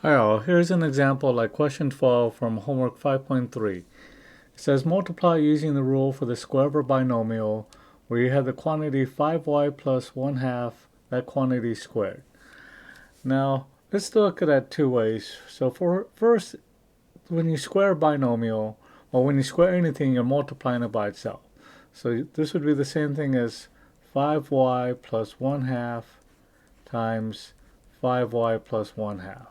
Hi all, here's an example like question 12 from homework 5.3. It says multiply using the rule for the square of a binomial where you have the quantity 5y plus 1/2 that quantity squared. Now let's look at that two ways. So first, when you square a binomial, or when you square anything, you're multiplying it by itself. So this would be the same thing as 5y plus 1/2 times 5y plus 1/2.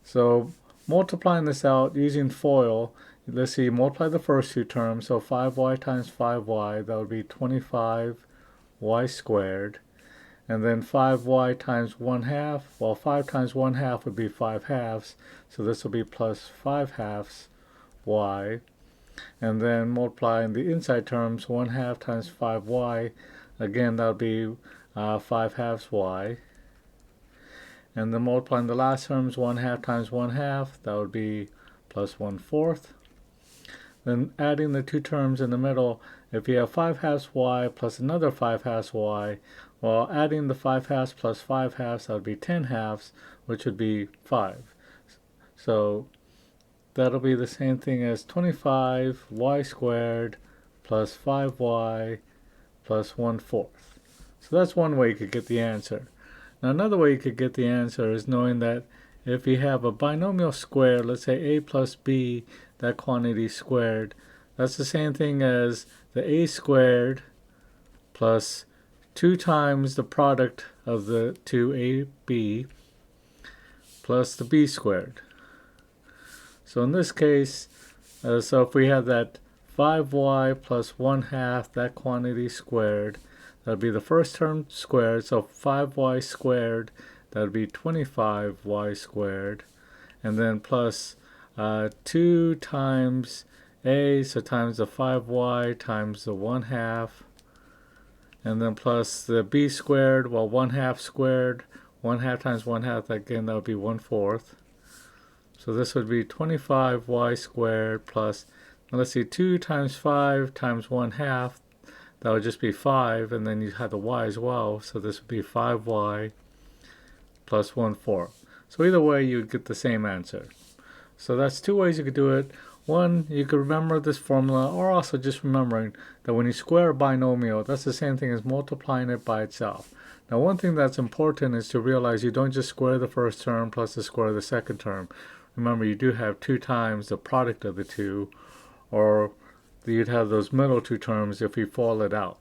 So multiplying this out using FOIL, let's see, multiply the first two terms. So 5y times 5y, that would be 25y squared. And then 5y times 1/2, well, 5 times 1/2 would be 5/2. So this will be plus 5/2 y. And then multiplying the inside terms, 1/2 times 5y, again, that would be 5/2 y. And then multiplying the last terms, 1/2 times 1/2, that would be plus 1/4. Then adding the two terms in the middle, if you have 5/2 y plus another 5/2 y, well, adding the 5/2 plus 5/2, that would be 10/2, which would be 5. So that'll be the same thing as 25y squared plus 5y plus 1/4. So that's one way you could get the answer. Now another way you could get the answer is knowing that if you have a binomial square, let's say a plus b, that quantity squared, that's the same thing as the a squared plus 2 times the product of the two ab plus the b squared. So in this case, so if we have that 5y plus 1/2, that quantity squared, that would be the first term squared, so 5y squared, that would be 25y squared, and then plus 2 times a, so times the 5y times the 1/2, and then plus the b squared, well, 1/2 squared, 1/2 times 1/2, again, that would be 1/4. So this would be 25y squared plus, let's see, 2 times 5 times 1/2, that would just be 5, and then you have the y as well, so this would be 5y plus 1/4. So either way, you would get the same answer. So that's two ways you could do it. One, you could remember this formula, or also just remembering that when you square a binomial, that's the same thing as multiplying it by itself. Now one thing that's important is to realize you don't just square the first term plus the square of the second term. Remember, you do have 2 times the product of the two, or you'd have those middle two terms if you FOIL it out.